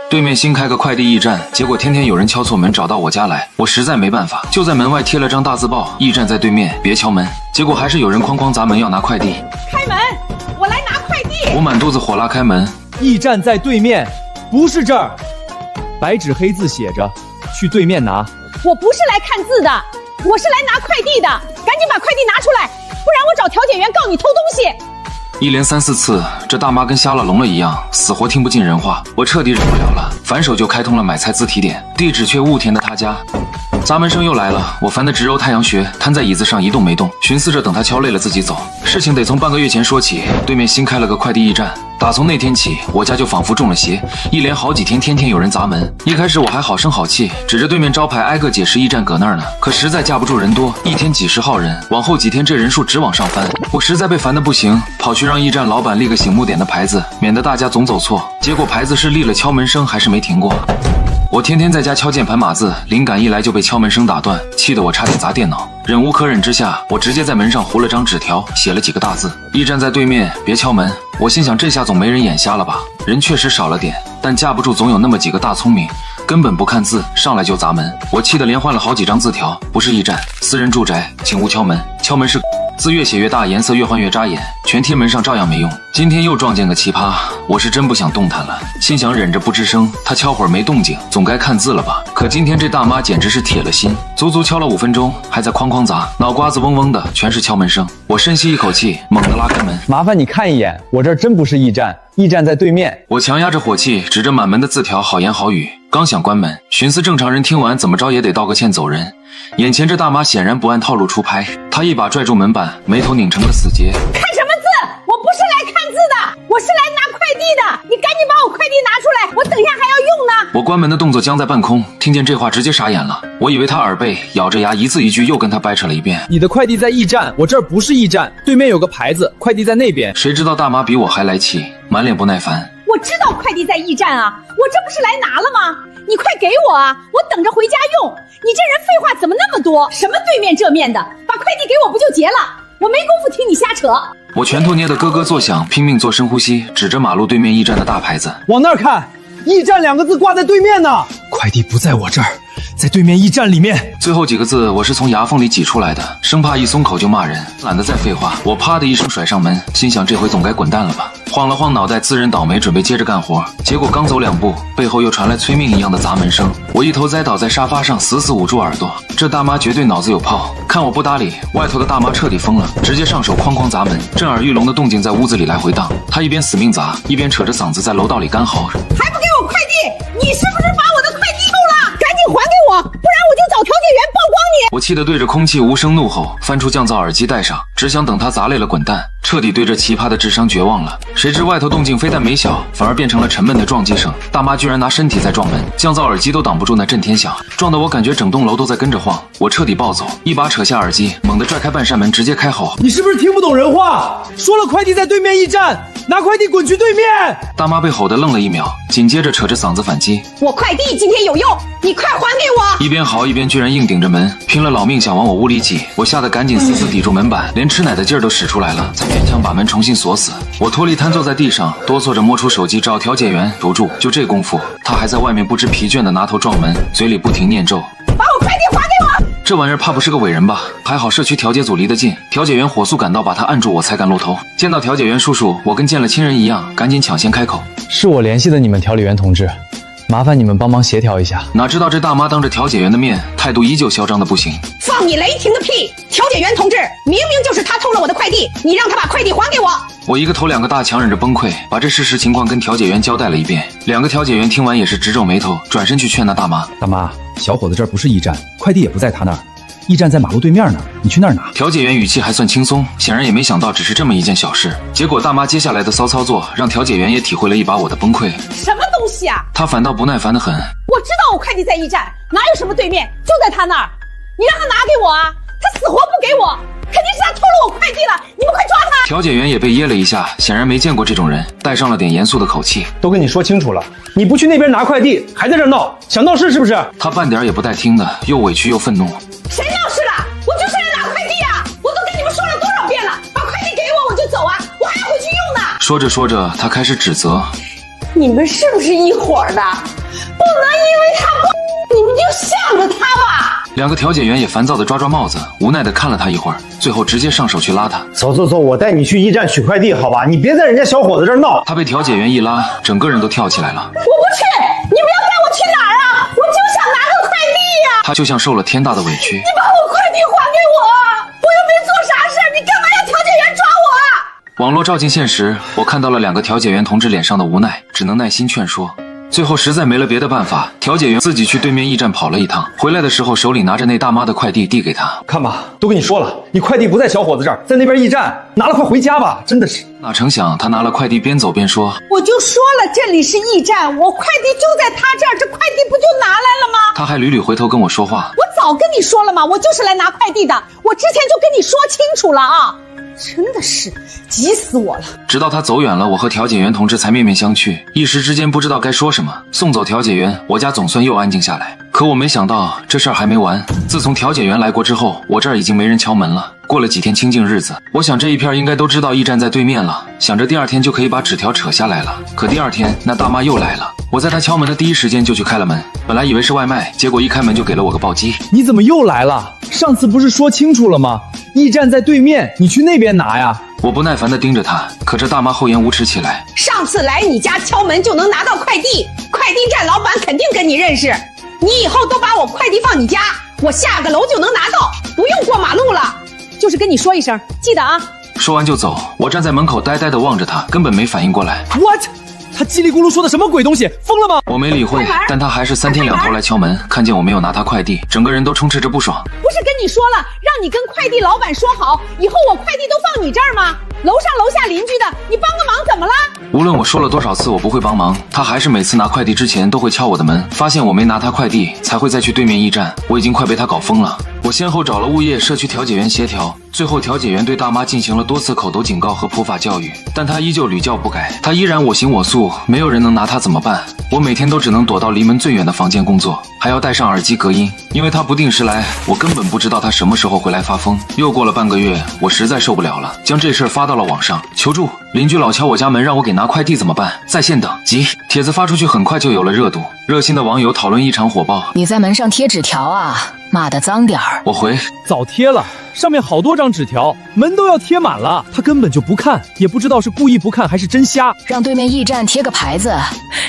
对面新开个快递驿站，结果天天有人敲错门找到我家来，我实在没办法，就在门外贴了张大字报，驿站在对面，别敲门。结果还是有人哐哐砸门要拿快递。开门，我来拿快递。我满肚子火拉开门，驿站在对面，不是这儿。白纸黑字写着，去对面拿。我不是来看字的，我是来拿快递的，赶紧把快递拿出来，不然我找调解员告你偷东西。一连3、4次，这大妈跟瞎了聋了一样，死活听不进人话，我彻底忍不了了，反手就开通了买菜自提点，地址却雾填的他家。砸门声又来了，我烦得直揉太阳穴，瘫在椅子上一动没动，寻思着等他敲累了自己走。事情得从半个月前说起，对面新开了个快递驿站，打从那天起，我家就仿佛中了邪，一连好几天天天有人砸门。一开始我还好声好气，指着对面招牌挨个解释驿站搁那儿呢，可实在架不住人多，一天几十号人，往后几天这人数直往上翻，我实在被烦得不行，跑去让驿站老板立个醒目点的牌子，免得大家总走错。结果牌子是立了，敲门声还是没停过。我天天在家敲键盘码字，灵感一来就被敲门声打断，气得我差点砸电脑。忍无可忍之下，我直接在门上糊了张纸条，写了几个大字：驿站在对面，别敲门。我心想，这下总没人眼瞎了吧？人确实少了点，但架不住总有那么几个大聪明，根本不看字，上来就砸门。我气得连换了好几张字条，不是驿站，私人住宅，请勿敲门。敲门是字越写越大，颜色越换越扎眼，全贴门上照样没用。今天又撞见个奇葩，我是真不想动弹了，心想忍着不吱声，他敲会儿没动静，总该看字了吧？可今天这大妈简直是铁了心，足足敲了5分钟，还在哐哐砸，脑瓜子嗡嗡的，全是敲门声。我深吸一口气，猛地拉开门，麻烦你看一眼，我这儿真不是驿站，驿站在对面。我强压着火气，指着满门的字条，好言好语。刚想关门，寻思正常人听完怎么着也得道个歉走人。眼前这大妈显然不按套路出牌，她一把拽住门板，眉头拧成了死结。看什么字？我不是来看字的，我是来拿快递的。你赶紧把我快递拿出来，我等下还要用呢。我关门的动作僵在半空，听见这话直接傻眼了。我以为他耳背，咬着牙一字一句又跟他掰扯了一遍。你的快递在驿站，我这儿不是驿站，对面有个牌子，快递在那边。谁知道大妈比我还来气，满脸不耐烦。我知道快递在驿站啊，我这不是来拿了吗？你快给我啊，我等着回家用。你这人废话怎么那么多？什么对面这面的，把快递给我不就结了？我没工夫听你瞎扯。我拳头捏得咯咯作响，拼命做深呼吸，指着马路对面驿站的大牌子，往那儿看，驿站2个字挂在对面呢。快递不在我这儿，在对面驿站里面。最后几个字我是从牙缝里挤出来的，生怕一松口就骂人，懒得再废话。我啪的一声甩上门，心想这回总该滚蛋了吧。晃了晃脑袋，自认倒霉，准备接着干活。结果刚走2步，背后又传来催命一样的砸门声。我一头栽倒在沙发上，死死捂住耳朵。这大妈绝对脑子有泡，看我不搭理，外头的大妈彻底疯了，直接上手哐哐砸门，震耳欲聋的动静在屋子里来回荡。她一边死命砸，一边扯着嗓子在楼道里干嚎，还不给我快递？你是不是把我的快递偷了？赶紧还给我，不然我就找调解员曝光你！我气得对着空气无声怒吼，翻出降噪耳机戴上，只想等他砸累了滚蛋，彻底对这奇葩的智商绝望了。谁知外头动静非但没小，反而变成了沉闷的撞击声。大妈居然拿身体在撞门，降噪耳机都挡不住那震天响，撞得我感觉整栋楼都在跟着晃。我彻底暴走，一把扯下耳机，猛地拽开半扇门，直接开吼：你是不是听不懂人话？说了快递在对面驿站，拿快递滚去对面！大妈被吼得愣了1秒，紧接着扯着嗓子反击：我快递今天有用，你快还给我！一边嚎一边居然硬顶着门，拼了老命想往我屋里挤。我吓得赶紧死死抵住门板，连吃奶的劲儿都使出来了，才勉强把门重新锁死。我脱力瘫坐在地上，哆嗦着摸出手机找调解员求助。就这功夫，他还在外面不知疲倦地拿头撞门，嘴里不停念咒：把我快递还给我！这玩意儿怕不是个伟人吧？还好社区调解组离得近，调解员火速赶到，把他按住，我才敢露头。见到调解员叔叔，我跟见了亲人一样，赶紧抢先开口：是我联系的你们调理员同志，麻烦你们帮忙协调一下。哪知道这大妈当着调解员的面，态度依旧嚣张的不行。放你雷霆的屁！调解员同志，明明就是他偷了我的快递，你让他把快递还给我！我一个头2个大，强忍着崩溃，把这事实情况跟调解员交代了一遍。2个调解员听完也是直皱眉头，转身去劝那大妈：大妈，小伙子这儿不是驿站，快递也不在他那儿，驿站在马路对面呢，你去那儿拿。调解员语气还算轻松，显然也没想到只是这么一件小事。结果大妈接下来的骚操作，让调解员也体会了一把我的崩溃。什么东西啊？他反倒不耐烦得很。我知道我快递在驿站，哪有什么对面，就在他那儿。你让他拿给我啊！他死活不给我，肯定是他偷了我快递了！你们快抓他！调解员也被噎了一下，显然没见过这种人，带上了点严肃的口气。都跟你说清楚了，你不去那边拿快递，还在这闹，想闹事是不是？他半点也不带听的，又委屈又愤怒。谁闹事了？我就是来拿快递啊！我都跟你们说了多少遍了，把快递给我就走啊，我还要回去用呢。说着说着，他开始指责：你们是不是一伙的？能因为他不，你们就向着他吧。两个调解员也烦躁地抓帽子，无奈地看了他一会儿，最后直接上手去拉他。走，我带你去驿站取快递，好吧？你别在人家小伙子这儿闹。他被调解员一拉，整个人都跳起来了。我不去，你们要带我去哪儿啊？我就想拿个快递呀！他就像受了天大的委屈。你把我快递还给我，我又没做啥事，你干嘛要调解员抓我啊？网络照进现实，我看到了两个调解员同志脸上的无奈，只能耐心劝说。最后实在没了别的办法，调解员自己去对面驿站跑了一趟，回来的时候手里拿着那大妈的快递递给他。看吧，都跟你说了，你快递不在小伙子这儿，在那边驿站，拿了快回家吧，真的是。哪成想他拿了快递边走边说，我就说了这里是驿站，我快递就在他这儿，这快递不就拿来了吗？他还屡屡回头跟我说话。我早跟你说了嘛，我就是来拿快递的，我之前就跟你说清楚了啊。真的是急死我了！直到他走远了，我和调解员同志才面面相觑，一时之间不知道该说什么。送走调解员，我家总算又安静下来。可我没想到这事儿还没完。自从调解员来过之后，我这儿已经没人敲门了。过了几天清静日子，我想这一片应该都知道驿站在对面了，想着第二天就可以把纸条扯下来了。可第二天那大妈又来了，我在她敲门的第一时间就去开了门。本来以为是外卖，结果一开门就给了我个暴击。你怎么又来了？上次不是说清楚了吗？驿站在对面，你去那边拿呀。我不耐烦地盯着她，可这大妈厚颜无耻起来。上次来你家敲门就能拿到快递，快递站老板肯定跟你认识，你以后都把我快递放你家，我下个楼就能拿到，不用过马路了。就是跟你说一声，记得啊。说完就走，我站在门口呆呆地望着他，根本没反应过来。 What？ 他叽里咕噜说的什么鬼东西？疯了吗？我没理会，但他还是3天2头来敲门，看见我没有拿他快递，整个人都充斥着不爽。不是跟你说了，让你跟快递老板说好，以后我快递都放你这儿吗？楼上楼下邻居的，你帮个忙怎么了？无论我说了多少次我不会帮忙，他还是每次拿快递之前都会敲我的门，发现我没拿他快递，才会再去对面驿站。我已经快被他搞疯了。我先后找了物业、社区调解员协调，最后调解员对大妈进行了多次口头警告和普法教育，但她依旧屡教不改，她依然我行我素，没有人能拿她怎么办？我每天都只能躲到离门最远的房间工作，还要戴上耳机隔音，因为她不定时来，我根本不知道她什么时候会来发疯。又过了半个月，我实在受不了了，将这事儿发到了网上，求助！邻居老敲我家门让我给拿快递怎么办？在线等，急！帖子发出去很快就有了热度，热心的网友讨论异常火爆。你在门上贴纸条啊？骂得脏点儿。我回早贴了，上面好多张纸条，门都要贴满了，他根本就不看，也不知道是故意不看还是真瞎。让对面驿站贴个牌子，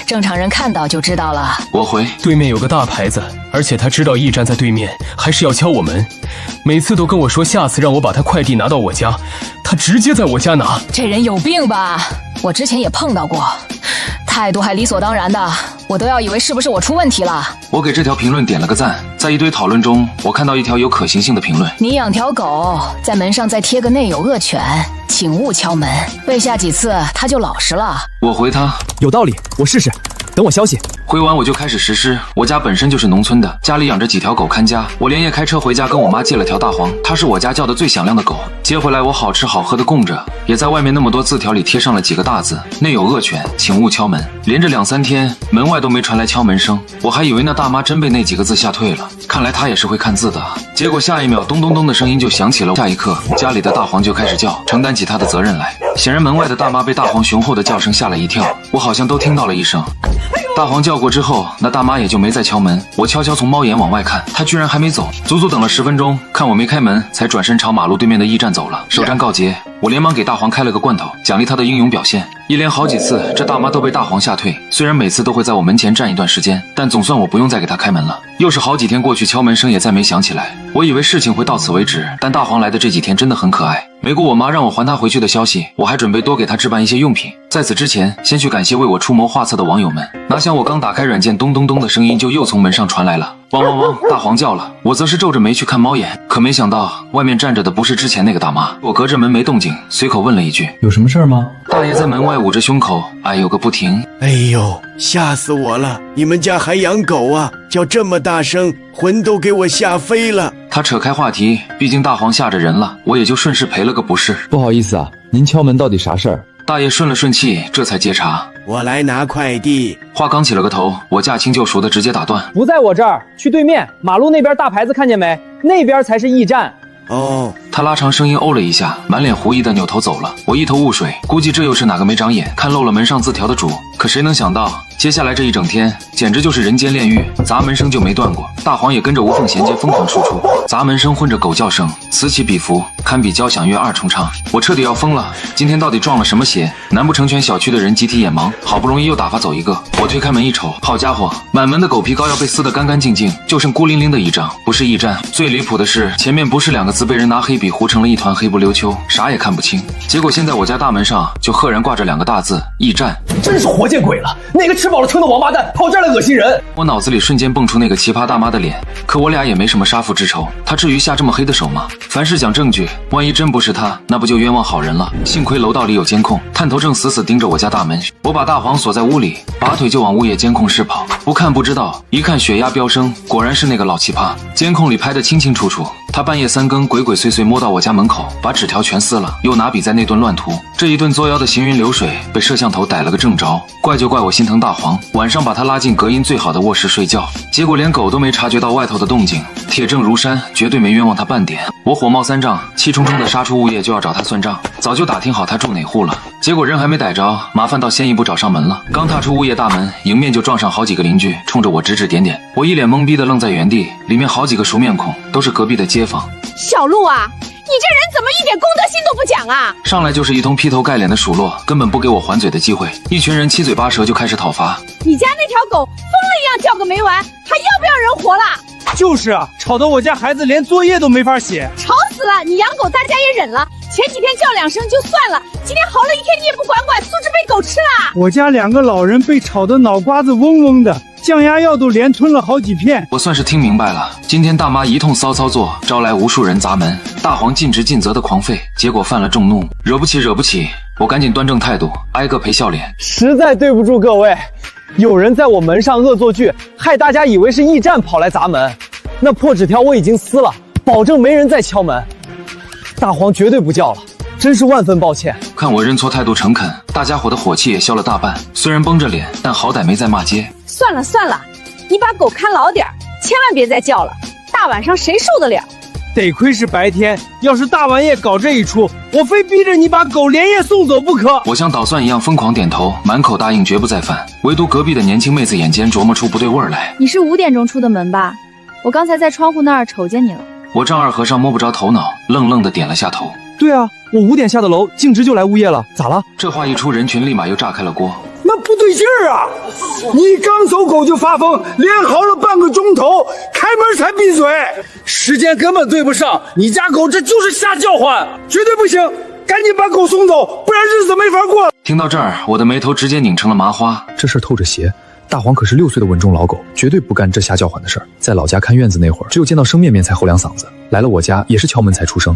正常人看到就知道了。我回对面有个大牌子，而且他知道驿站在对面，还是要敲我门，每次都跟我说下次让我把他快递拿到我家，他直接在我家拿。这人有病吧？我之前也碰到过，态度还理所当然的，我都要以为是不是我出问题了。我给这条评论点了个赞，在一堆讨论中，我看到一条有可行性的评论：你养条狗，在门上再贴个内有恶犬，请勿敲门，喂下几次它就老实了。我回他有道理，我试试，等我消息。回完我就开始实施。我家本身就是农村的，家里养着几条狗看家，我连夜开车回家跟我妈借了条大黄，它是我家叫的最响亮的狗。接回来我好吃好喝的供着，也在外面那么多字条里贴上了几个大字：内有恶犬，请勿敲门。连着2、3天，门外都没传来敲门声，我还以为那大妈真被那几个字吓退了，看来她也是会看字的。结果下一秒咚咚咚的声音就响起了，下一刻家里的大黄就开始叫，承担起它的责任来。显然门外的大妈被大黄雄厚的叫声吓了一跳，我好像都听到了一声。大黄叫过之后，那大妈也就没再敲门。我悄悄从猫眼往外看，她居然还没走，足足等了10分钟，看我没开门，才转身朝马路对面的驿站走了。首战告捷，我连忙给大黄开了个罐头，奖励他的英勇表现。一连好几次，这大妈都被大黄吓退。虽然每次都会在我门前站一段时间，但总算我不用再给她开门了。又是好几天过去，敲门声也再没响起来。我以为事情会到此为止，但大黄来的这几天真的很可爱。没过我妈让我还她回去的消息，我还准备多给她置办一些用品。在此之前，先去感谢为我出谋划策的网友们。哪想我刚打开软件，咚咚咚的声音就又从门上传来了。汪汪汪！大黄叫了，我则是皱着眉去看猫眼，可没想到外面站着的不是之前那个大妈。我隔着门没动静，随口问了一句：“有什么事吗？”大爷在门外捂着胸口，哎呦个不停。哎呦，吓死我了！你们家还养狗啊？叫这么大声，魂都给我吓飞了。他扯开话题，毕竟大黄吓着人了，我也就顺势赔了个不是。不好意思啊，您敲门到底啥事儿？大爷顺了顺气，这才接茬：“我来拿快递。”话刚起了个头，我驾轻就熟的直接打断：“不在我这儿，去对面马路那边大牌子看见没？那边才是驿站。”哦，他拉长声音哦了一下，满脸狐疑的扭头走了。我一头雾水，估计这又是哪个没长眼看漏了门上字条的主。可谁能想到，接下来这一整天简直就是人间炼狱，砸门声就没断过，大黄也跟着无缝衔接疯狂输出，砸门声混着狗叫声，此起彼伏，堪比交响乐二重唱。我彻底要疯了，今天到底撞了什么邪？难不成全小区的人集体眼盲？好不容易又打发走一个，我推开门一瞅，好家伙，满门的狗皮膏药被撕得干干净净，就剩孤零零的一张，不是驿站。最离谱的是，前面不是2个字被人拿黑笔糊成了一团黑不溜秋，啥也看不清。结果现在我家大门上就赫然挂着2个大字：驿站。真是活见鬼了！那个吃饱了撑的王八蛋跑这儿来恶心人！我脑子里瞬间蹦出那个奇葩大妈的脸，可我俩也没什么杀父之仇，她至于下这么黑的手吗？凡事讲证据，万一真不是她，那不就冤枉好人了？幸亏楼道里有监控，探头正死死盯着我家大门。我把大黄锁在屋里，拔腿就往物业监控室跑。不看不知道，一看血压飙升，果然是那个老奇葩。监控里拍得清清楚楚，他半夜3更鬼鬼祟祟摸到我家门口，把纸条全撕了，又拿笔在那顿乱涂。这一顿作妖的行云流水，被摄像头逮了个正着。怪就怪我心疼大黄，晚上把他拉进隔音最好的卧室睡觉，结果连狗都没察觉到外头的动静，铁证如山，绝对没冤枉他半点。我火冒三丈，气冲冲的杀出物业就要找他算账，早就打听好他住哪户了，结果人还没逮着，麻烦到先一步找上门了。刚踏出物业大门，迎面就撞上好几个邻居，冲着我指指点点。我一脸懵逼的愣在原地，里面好几个熟面孔，都是隔壁的街坊。小陆啊，你这人怎么一点公德心都不讲啊？上来就是一通劈头盖脸的数落，根本不给我还嘴的机会。一群人七嘴八舌就开始讨伐。你家那条狗疯了一样叫个没完，还要不要人活了？就是啊，吵得我家孩子连作业都没法写。吵死了！你养狗大家也忍了，前几天叫2声就算了，今天嚎了一天你也不管管，素质被狗吃了。我家2个老人被吵得脑瓜子嗡嗡的，降压药都连吞了好几片。我算是听明白了，今天大妈一通骚操作，招来无数人砸门，大黄尽职尽责的狂吠，结果犯了众怒，惹不起，我赶紧端正态度，挨个赔笑脸。实在对不住各位，有人在我门上恶作剧，害大家以为是驿站跑来砸门。那破纸条我已经撕了，保证没人再敲门。大黄绝对不叫了，真是万分抱歉。看我认错态度诚恳，大家伙的火气也消了大半，虽然绷着脸，但好歹没再骂街。算了，你把狗看牢点，千万别再叫了，大晚上谁受得了？得亏是白天，要是大半夜搞这一出，我非逼着你把狗连夜送走不可。我像捣蒜一样疯狂点头，满口答应绝不再犯，唯独隔壁的年轻妹子眼尖琢磨出不对味儿来。你是5点钟出的门吧？我刚才在窗户那儿瞅见你了。我丈二和尚摸不着头脑，愣愣地点了下头。对啊，我5点下的楼，径直就来物业了，咋了？这话一出，人群立马又炸开了锅。那不对劲儿啊！你刚走狗就发疯，连嚎了半个钟头，开门才闭嘴，时间根本对不上，你家狗这就是瞎叫唤，绝对不行！赶紧把狗送走，不然日子没法过了。听到这儿，我的眉头直接拧成了麻花。这事儿透着邪。大黄可是6岁的稳重老狗，绝对不干这瞎叫唤的事儿。在老家看院子那会儿，只有见到生面面才吼2嗓子，来了我家也是敲门才出声，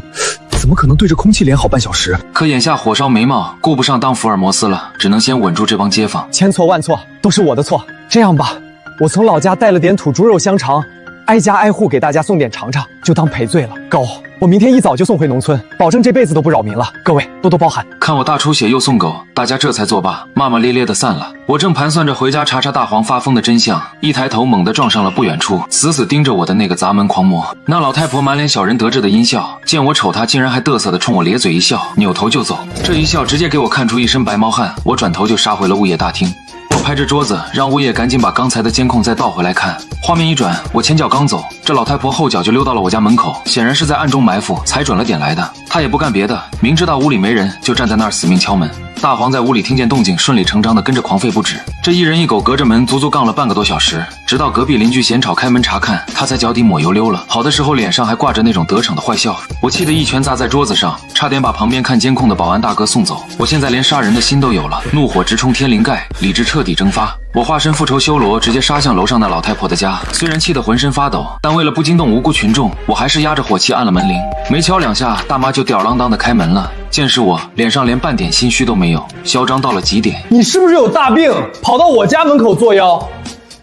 怎么可能对着空气连好半小时？可眼下火烧眉毛，顾不上当福尔摩斯了，只能先稳住这帮街坊。千错万错，都是我的错。这样吧，我从老家带了点土猪肉香肠，挨家挨户给大家送点尝尝，就当赔罪了。狗，我明天一早就送回农村，保证这辈子都不扰民了。各位多多包涵。看我大出血又送狗，大家这才作罢，骂骂咧咧的散了。我正盘算着回家查查大黄发疯的真相，一抬头猛地撞上了不远处死死盯着我的那个砸门狂魔。那老太婆满脸小人得志的阴笑，见我瞅她，竟然还嘚瑟的冲我咧嘴一笑，扭头就走。这一笑直接给我看出一身白毛汗，我转头就杀回了物业大厅。我拍着桌子，让物业赶紧把刚才的监控再倒回来看。画面一转，我前脚刚走，这老太婆后脚就溜到了我家门口，显然是在暗中埋伏，踩准了点来的。她也不干别的，明知道屋里没人，就站在那儿死命敲门。大黄在屋里听见动静，顺理成章的跟着狂吠不止。这一人一狗隔着门足足杠了半个多小时，直到隔壁邻居嫌吵开门查看，他才脚底抹油溜了。好的时候脸上还挂着那种得逞的坏笑。我气得一拳砸在桌子上，差点把旁边看监控的保安大哥送走。我现在连杀人的心都有了，怒火直冲天灵盖，理智彻底蒸发。我化身复仇修罗，直接杀向楼上那老太婆的家。虽然气得浑身发抖，但为了不惊动无辜群众，我还是压着火气按了门铃。没敲2下，大妈就吊儿郎当的开门了。见识我，脸上连半点心虚都没有，嚣张到了极点。你是不是有大病，跑到我家门口作妖？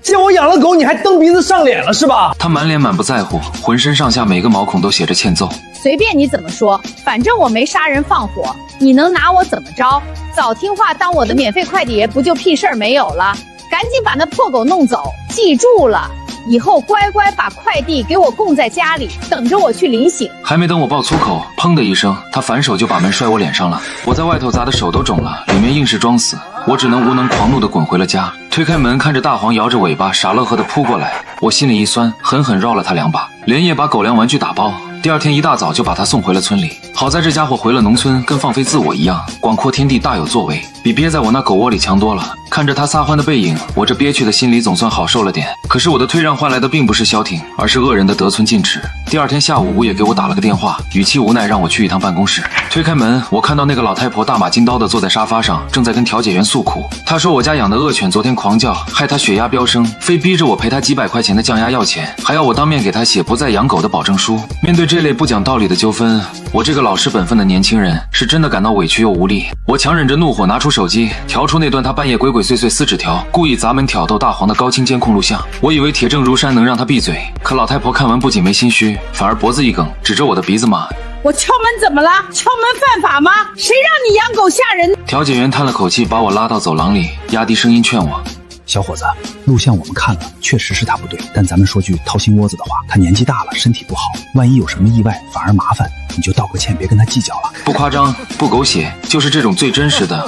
见我养了狗，你还蹬鼻子上脸了是吧？他满脸满不在乎，浑身上下每个毛孔都写着欠揍。随便你怎么说，反正我没杀人放火，你能拿我怎么着？早听话当我的免费快递爷，不就屁事儿没有了？赶紧把那破狗弄走，记住了，以后乖乖把快递给我供在家里，等着我去领醒。还没等我爆粗口，砰的一声，他反手就把门摔我脸上了。我在外头砸的手都肿了，里面硬是装死。我只能无能狂怒地滚回了家。推开门，看着大黄摇着尾巴傻乐呵地扑过来，我心里一酸，狠狠绕了他2把，连夜把狗粮玩具打包。第二天一大早就把他送回了村里。好在这家伙回了农村，跟放飞自我一样，广阔天地大有作为，比憋在我那狗窝里强多了。看着他撒欢的背影，我这憋屈的心里总算好受了点。可是我的退让换来的并不是消停，而是恶人的得寸进尺。第二天下午，吴也给我打了个电话，语气无奈让我去一趟办公室。推开门，我看到那个老太婆大马金刀的坐在沙发上，正在跟调解员诉苦。她说我家养的恶犬昨天狂叫，害她血压飙升，非逼着我赔她几百块钱的降压药钱，还要我当面给她写不再养狗的保证书。面对这类不讲道理的纠纷，我这个老实本分的年轻人是真的感到委屈又无力。我强忍着怒火拿出手机，调出那段他半夜鬼鬼祟祟撕纸条，故意砸门挑逗大黄的高清监控录像。我以为铁证如山能让他闭嘴，可老太婆看完不仅没心虚，反而脖子一梗，指着我的鼻子骂：我敲门怎么了？敲门犯法吗？谁让你养狗吓人？调解员叹了口气，把我拉到走廊里，压低声音劝我：小伙子，录像我们看了，确实是他不对，但咱们说句掏心窝子的话，他年纪大了，身体不好，万一有什么意外反而麻烦，你就道个歉，别跟他计较了。不夸张，不狗血，就是这种最真实的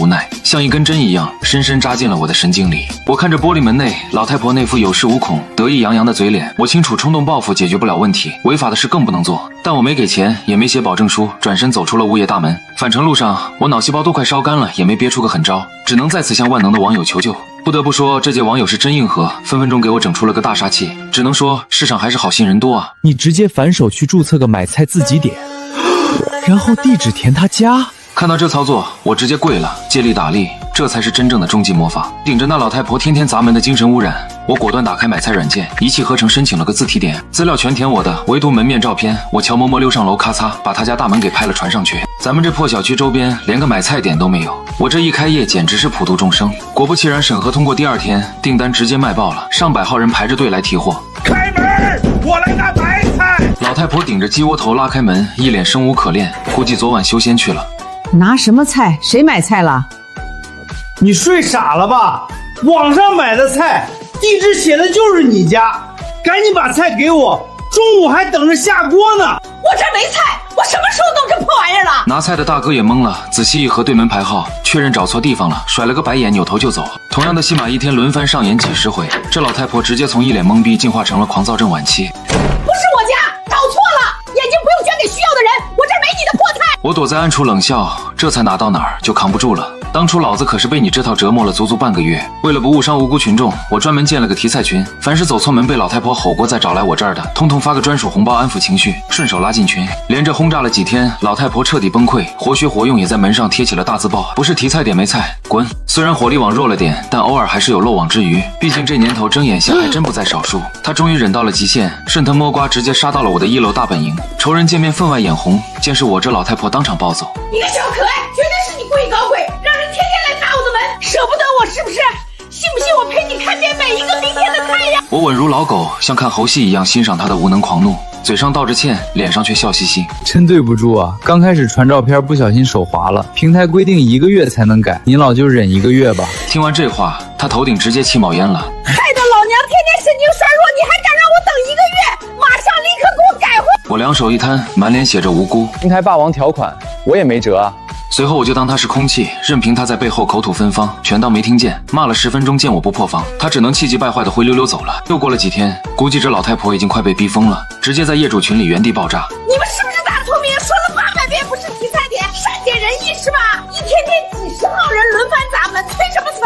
无奈，像一根针一样深深扎进了我的神经里。我看着玻璃门内老太婆那副有恃无恐得意洋洋的嘴脸，我清楚冲动报复解决不了问题，违法的事更不能做。但我没给钱，也没写保证书，转身走出了物业大门。返程路上我脑细胞都快烧干了，也没憋出个狠招，只能再次向万能的网友求救。不得不说，这届网友是真硬核，分分钟给我整出了个大杀器。只能说世上还是好心人多啊。你直接反手去注册个买菜自己点，然后地址填他家。看到这操作，我直接跪了，借力打力，这才是真正的终极魔法。顶着那老太婆天天砸门的精神污染，我果断打开买菜软件，一气呵成申请了个自提点，资料全填我的，唯独门面照片我悄摸摸溜上楼，咔嚓把他家大门给拍了传上去。咱们这破小区周边连个买菜点都没有，我这一开业简直是普度众生。果不其然，审核通过第二天，订单直接卖爆了，上百号人排着队来提货。开门，我来拿白菜。老太婆顶着鸡窝头拉开门，一脸生无可恋，估计昨晚修仙去了。拿什么菜？谁买菜了？你睡傻了吧？网上买的菜，地址写的就是你家，赶紧把菜给我，中午还等着下锅呢。我这没菜，我什么时候弄这破玩意儿了？拿菜的大哥也懵了，仔细一核对门牌号，确认找错地方了，甩了个白眼，扭头就走。同样的戏码一天轮番上演几十回，这老太婆直接从一脸懵逼进化成了狂躁症晚期。不是我家，找错了，眼睛不用捐给需要的人，我这儿没你的破菜。我躲在暗处冷笑，这才拿到哪儿就扛不住了。当初老子可是被你这套折磨了足足半个月，为了不误伤无辜群众，我专门建了个提菜群，凡是走错门被老太婆吼过再找来我这儿的，通通发个专属红包安抚情绪，顺手拉进群。连着轰炸了几天，老太婆彻底崩溃，活学活用也在门上贴起了大字报：不是提菜点没菜，滚！虽然火力网弱了点，但偶尔还是有漏网之鱼，毕竟这年头睁眼瞎还真不在少数。他终于忍到了极限，顺藤摸瓜直接杀到了我的1楼大本营。仇人见面分外眼红，见是我这老太婆当场暴走。你个小可爱，绝对是你故意搞鬼，让人天天来砸我的门，舍不得我是不是？信不信我陪你看遍每一个明天的太阳？我稳如老狗，像看猴戏一样欣赏他的无能狂怒，嘴上道着歉，脸上却笑嘻嘻。真对不住啊，刚开始传照片不小心手滑了，平台规定1个月才能改，您老就忍1个月吧。听完这话，他头顶直接起冒烟了。害得老娘天天神经衰弱，你还敢让我等1个月？马上立刻给我改回！我两手一摊，满脸写着无辜。平台霸王条款，我也没辙啊。随后我就当他是空气，任凭他在背后口吐芬芳，全当没听见，骂了10分钟，见我不破防，他只能气急败坏的灰溜溜走了。又过了几天，估计这老太婆已经快被逼疯了，直接在业主群里原地爆炸。你们是不是打错名？说了800遍不是提菜点，善解人意是吧？一天天几10号人轮番砸门，催什么催？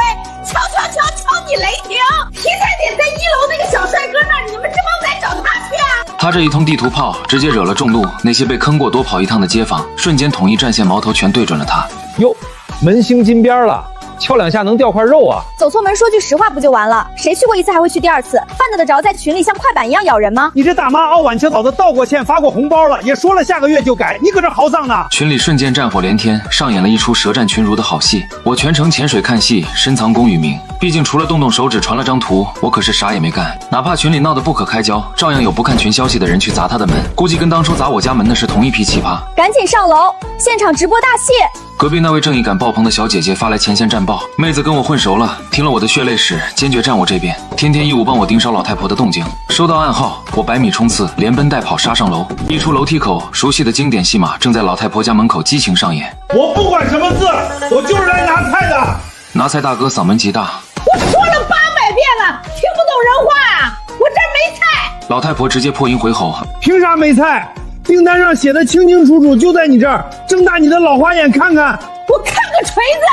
敲你雷霆！提菜点在1楼那个小帅哥那儿，你们这帮仔找他去啊！他这一通地图炮直接惹了众怒，那些被坑过多跑一趟的街坊瞬间统一战线，矛头全对准了他。哟，门兴金边了，敲2下能掉块肉啊！走错门说句实话不就完了？谁去过1次还会去第2次？犯得着在群里像快板一样咬人吗？你这大妈熬晚清早的道过歉，发过红包了，也说了下个月就改，你搁这嚎丧呢？群里瞬间战火连天，上演了一出舌战群儒的好戏。我全程潜水看戏，深藏功与名。毕竟除了动动手指传了张图，我可是啥也没干。哪怕群里闹得不可开交，照样有不看群消息的人去砸他的门。估计跟当初砸我家门的是同一批奇葩。赶紧上楼，现场直播大戏！隔壁那位正义感爆棚的小姐姐发来前线战报，妹子跟我混熟了，听了我的血泪史，坚决站我这边，天天义务帮我盯梢老太婆的动静。收到暗号，我100米冲刺，连奔带跑杀上楼。一出楼梯口，熟悉的经典戏码正在老太婆家门口激情上演。我不管什么字，我就是来拿菜的。拿菜大哥嗓门极大，我说了800遍了，听不懂人话啊！我这儿没菜。老太婆直接破音回吼：凭啥没菜？订单上写的清清楚楚，就在你这儿，睁大你的老花眼看看。我看个锤子！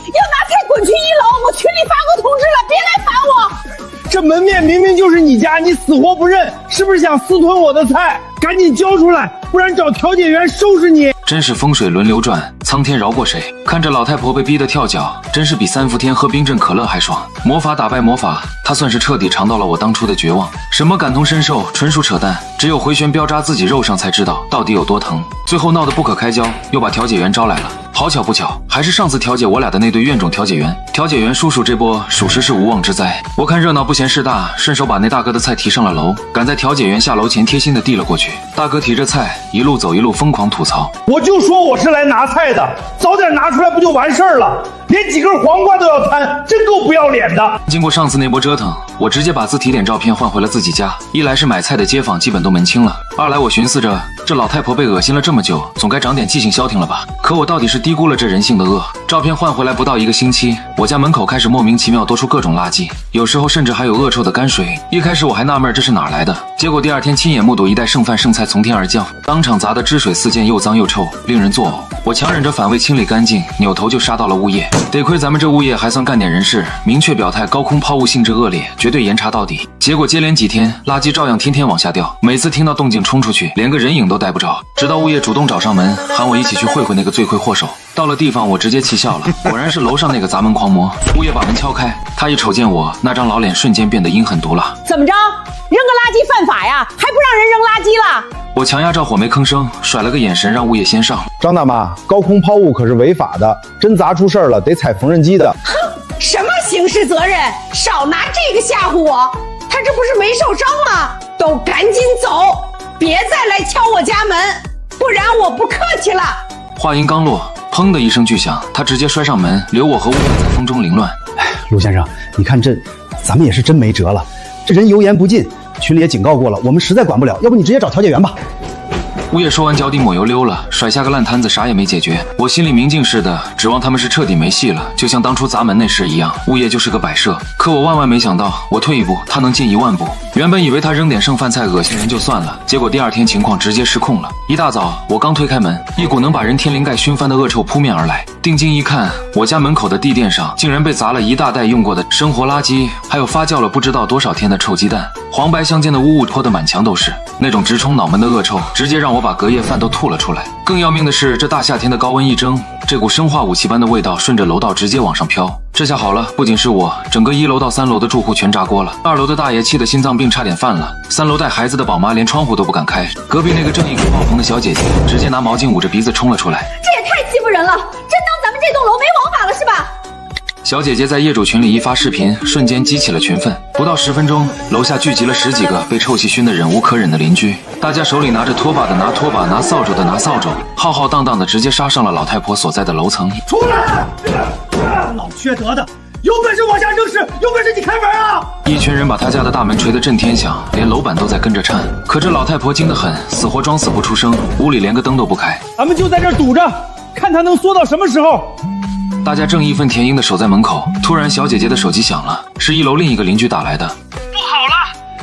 要拿菜滚去1楼，我群里发过通知了，别来烦我。这门面明明就是你家，你死活不认，是不是想私吞我的菜？赶紧交出来，不然找调解员收拾你！真是风水轮流转，苍天饶过谁？看着老太婆被逼得跳脚，真是比3伏天喝冰镇可乐还爽。魔法打败魔法，她算是彻底尝到了我当初的绝望。什么感同身受，纯属扯淡。只有回旋镖扎自己肉上才知道到底有多疼。最后闹得不可开交，又把调解员招来了。好巧不巧，还是上次调解我俩的那对怨种调解员。调解员叔叔这波属实是无妄之灾。我看热闹不嫌事大，顺手把那大哥的菜提上了楼，赶在调解员下楼前贴心的递了过去。大哥提着菜，一路走一路疯狂吐槽。我就说我是来拿菜的，早点拿出来不就完事儿了？连几根黄瓜都要贪，真够不要脸的。经过上次那波折腾，我直接把自提点照片换回了自己家。一来是买菜的街坊基本都门清了，二来我寻思着这老太婆被恶心了这么久，总该长点记性消停了吧。可我到底是低估了这人性的恶。照片换回来不到1个星期，我家门口开始莫名其妙多出各种垃圾，有时候甚至还有恶臭的泔水。一开始我还纳闷这是哪来的，结果第2天亲眼目睹一袋剩饭剩菜从天而降，当场砸得汁水四溅，又脏又臭，令人作呕。我强忍着反胃清理干净，扭头就杀到了物业。得亏咱们这物业还算干点人事，明确表态高空抛物性质恶劣，绝对严查到底。结果接连几天，垃圾照样天天往下掉，每次听到动静冲出去，连个人影都逮不着。直到物业主动找上门，喊我一起去会会那个罪魁祸首。到了地方，我直接气笑了，果然是楼上那个砸门狂魔。物业把门敲开，他一瞅见我，那张老脸瞬间变得阴狠毒辣。怎么着？扔个垃圾犯法呀？还不让人扔垃圾了？我强压着火没吭声，甩了个眼神让物业先上。张大妈，高空抛物可是违法的，真砸出事儿了得踩缝纫机的。哼，什么刑事责任？少拿这个吓唬我！他这不是没受伤吗？都赶紧走，别再来敲我家门，不然我不客气了。话音刚落，砰的一声巨响，他直接摔上门，留我和物业在风中凌乱。陆先生，你看咱们也是真没辙了，这人油盐不进，群里也警告过了，我们实在管不了，要不你直接找调解员吧。物业说完脚底抹油溜了，甩下个烂摊子，啥也没解决。我心里明镜似的，指望他们是彻底没戏了，就像当初砸门那事一样，物业就是个摆设。可我万万没想到，我退一步，他能进1万步。原本以为他扔点剩饭菜恶心人就算了，结果第2天情况直接失控了。一大早，我刚推开门，一股能把人天灵盖熏翻的恶臭扑面而来。定睛一看，我家门口的地垫上竟然被砸了一大袋用过的生活垃圾，还有发酵了不知道多少天的臭鸡蛋，黄白相间的污物泼得满墙都是。那种直冲脑门的恶臭，直接让我把隔夜饭都吐了出来。更要命的是，这大夏天的高温一蒸，这股生化武器般的味道顺着楼道直接往上飘。这下好了，不仅是我，整个1楼到3楼的住户全炸锅了。2楼的大爷气得心脏病差点犯了，3楼带孩子的宝妈连窗户都不敢开。隔壁那个正义感爆棚的小姐姐，直接拿毛巾捂着鼻子冲了出来。这也太欺负人了，真当咱们这栋楼没王法了是吧？小姐姐在业主群里一发视频，瞬间激起了群愤。不到10分钟，楼下聚集了10几个被臭气熏得忍无可忍的邻居，大家手里拿着拖把的拿拖把，拿扫帚的拿扫帚，浩浩荡荡的直接杀上了老太婆所在的楼层。出来！老缺德的，有本事往下扔屎，有本事你开门啊！一群人把他家的大门捶得震天响，连楼板都在跟着颤。可这老太婆精得很，死活装死不出声，屋里连个灯都不开。咱们就在这儿堵着，看他能缩到什么时候。大家正义愤填膺地守在门口，突然小姐姐的手机响了，是1楼另一个邻居打来的。不好了，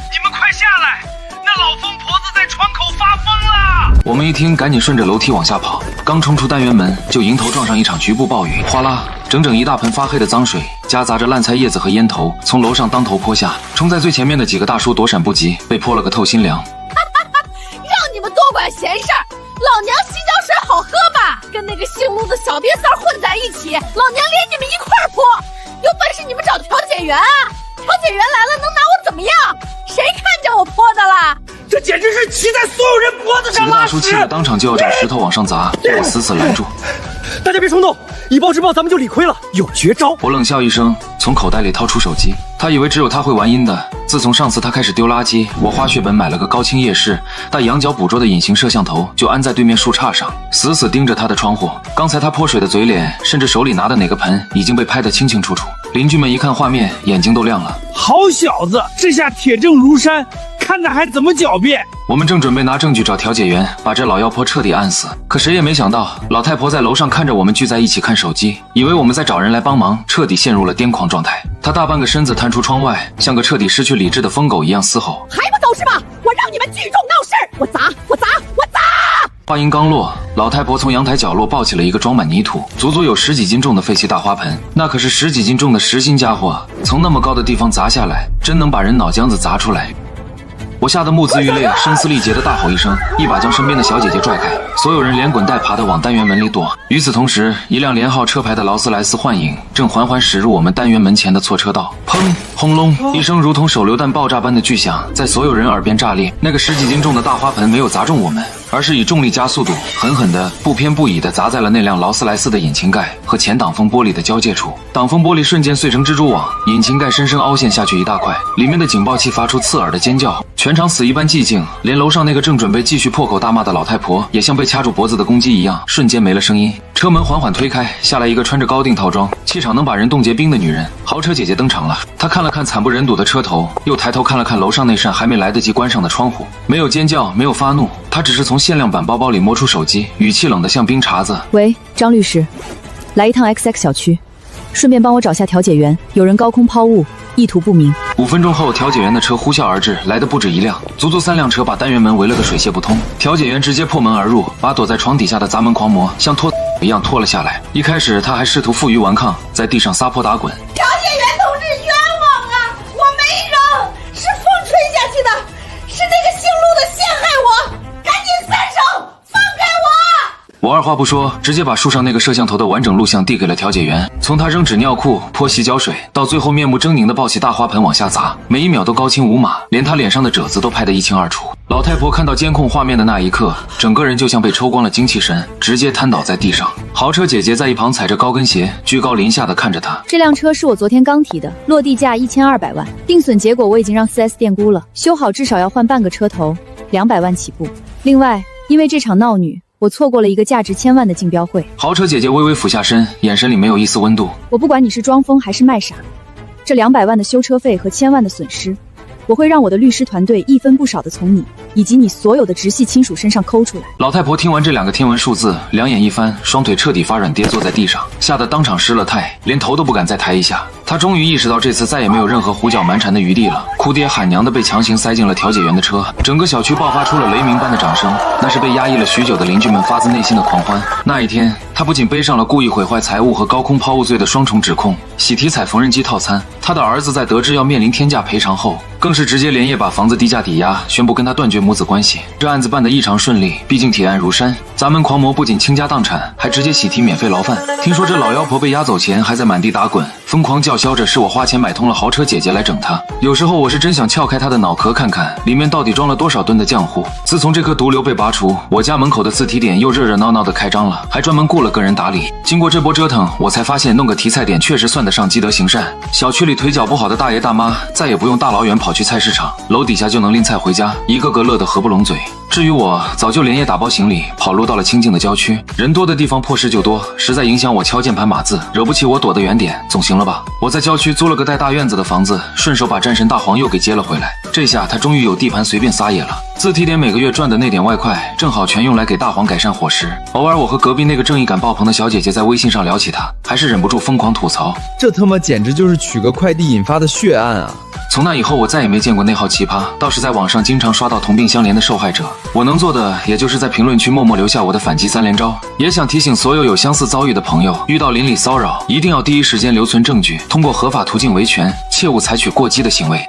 你们快下来，那老疯婆子在窗口发疯了！我们一听，赶紧顺着楼梯往下跑，刚冲出单元门，就迎头撞上一场局部暴雨，哗啦，整整一大盆发黑的脏水，夹杂着烂菜叶子和烟头，从楼上当头泼下。冲在最前面的几个大叔躲闪不及，被泼了个透心凉。让你们多管闲事儿，老娘洗脚水好喝吧？跟那个姓陆的小瘪三混在一起，老娘连你们一块儿泼！有本事你们找调解员啊！调解员来了能拿我怎么样？谁看见我泼的了？这简直是骑在所有人脖子上拉屎！几个大叔气得当场就要找石头往上砸，被我死死拦住。大家别冲动，以暴制暴咱们就理亏了，有绝招！我冷笑一声，从口袋里掏出手机。他以为只有他会玩阴的，自从上次他开始丢垃圾，我花血本买了个高清夜视，带仰角捕捉的隐形摄像头，就安在对面树杈上，死死盯着他的窗户。刚才他泼水的嘴脸，甚至手里拿的哪个盆，已经被拍得清清楚楚。邻居们一看画面，眼睛都亮了。好小子，这下铁证如山，看着还怎么狡辩？我们正准备拿证据找调解员，把这老妖婆彻底按死，可谁也没想到，老太婆在楼上看着我们聚在一起看手机，以为我们在找人来帮忙，彻底陷入了癫狂状态。她大半个身子探出窗外，像个彻底失去理智的疯狗一样嘶吼：“还不走是吧？我让你们聚众闹事儿，我砸！我砸！我砸！”话音刚落，老太婆从阳台角落抱起了一个装满泥土、足足有10几斤重的废弃大花盆，那可是10几斤重的实心家伙，从那么高的地方砸下来，真能把人脑浆子砸出来。我吓得目眦欲泪，声嘶力竭地大吼一声，一把将身边的小姐姐拽开，所有人连滚带爬地往单元门里躲。与此同时，一辆连号车牌的劳斯莱斯幻影正缓缓驶入我们单元门前的错车道。砰！轰隆！一声如同手榴弹爆炸般的巨响在所有人耳边炸裂。那个10几斤重的大花盆没有砸中我们，而是以重力加速度，狠狠地、不偏不倚地砸在了那辆劳斯莱斯的引擎盖和前挡风玻璃的交界处。挡风玻璃瞬间碎成蜘蛛网，引擎盖深深凹陷下去一大块，里面的警报器发出刺耳的尖叫。全场死一般寂静，连楼上那个正准备继续破口大骂的老太婆，也像被掐住脖子的公鸡一样，瞬间没了声音。车门缓缓推开，下来一个穿着高定套装、气场能把人冻结冰的女人。豪车姐姐登场了，她看了看惨不忍睹的车头，又抬头看了看楼上那扇还没来得及关上的窗户，没有尖叫，没有发怒，她只是从限量版包包里摸出手机，语气冷得像冰碴子：“喂，张律师，来一趟 XX 小区，顺便帮我找下调解员，有人高空抛物，意图不明。”5分钟后，调解员的车呼啸而至，来的不止一辆，足足3辆车把单元门围了个水泄不通。调解员直接破门而入，把躲在床底下的砸门狂魔像拖一样拖了下来。一开始他还试图负隅顽抗，在地上撒泼打滚。调解员同志冤枉啊！我没扔，是风吹下去的，是那个姓陆的陷害我，赶紧散手，放开我！我二话不说，直接把树上那个摄像头的完整录像递给了调解员。从他扔纸尿裤、泼洗脚水，到最后面目狰狞地抱起大花盆往下砸，每一秒都高清无码，连他脸上的褶子都拍得一清二楚。老太婆看到监控画面的那一刻，整个人就像被抽光了精气神，直接瘫倒在地上。豪车姐姐在一旁踩着高跟鞋，居高临下地看着她。这辆车是我昨天刚提的，落地价1200万，定损结果我已经让 4S 店估了，修好至少要换半个车头，200万起步。另外，因为这场闹女，我错过了一个价值1000万的竞标会。豪车姐姐微微俯下身，眼神里没有一丝温度。我不管你是装疯还是卖傻，这200万的修车费和1000万的损失，我会让我的律师团队一分不少的从你以及你所有的直系亲属身上抠出来。老太婆听完这2个天文数字，两眼一翻，双腿彻底发软，跌坐在地上，吓得当场失了态，连头都不敢再抬一下。她终于意识到这次再也没有任何胡搅蛮缠的余地了，哭爹喊娘的被强行塞进了调解员的车，整个小区爆发出了雷鸣般的掌声，那是被压抑了许久的邻居们发自内心的狂欢。那一天，她不仅背上了故意毁坏财物和高空抛物罪的双重指控，喜提采缝纫机套餐，她的儿子在得知要面临天价赔偿后，更是直接连夜把房子低价抵押，宣布跟他断绝母子关系。这案子办得异常顺利，毕竟铁案如山。砸门狂魔不仅倾家荡产，还直接喜提免费牢饭。听说这老妖婆被押走前还在满地打滚，疯狂叫嚣着是我花钱买通了豪车姐姐来整她。有时候我是真想撬开她的脑壳看看，里面到底装了多少吨的浆糊。自从这颗毒瘤被拔除，我家门口的自提点又热热闹闹的开张了，还专门雇了个人打理。经过这波折腾，我才发现弄个提菜点确实算得上积德行善。小区里腿脚不好的大爷大妈再也不用大老远跑去菜市场，楼底下就能拎菜回家，一个个乐得合不拢嘴。至于我，早就连夜打包行李，跑路到了清静的郊区。人多的地方破事就多，实在影响我敲键盘码字，惹不起我躲得远点，总行了吧？我在郊区租了个带大院子的房子，顺手把战神大黄又给接了回来。这下他终于有地盘随便撒野了。自提点每个月赚的那点外快，正好全用来给大黄改善伙食。偶尔我和隔壁那个正义感爆棚的小姐姐在微信上聊起他，还是忍不住疯狂吐槽。这他妈简直就是取个快递引发的血案啊！从那以后，我再也没见过那号奇葩，倒是在网上经常刷到同病相怜的受害者。我能做的，也就是在评论区默默留下我的反击3连招。也想提醒所有有相似遭遇的朋友，遇到邻里骚扰，一定要第一时间留存证据，通过合法途径维权，切勿采取过激的行为。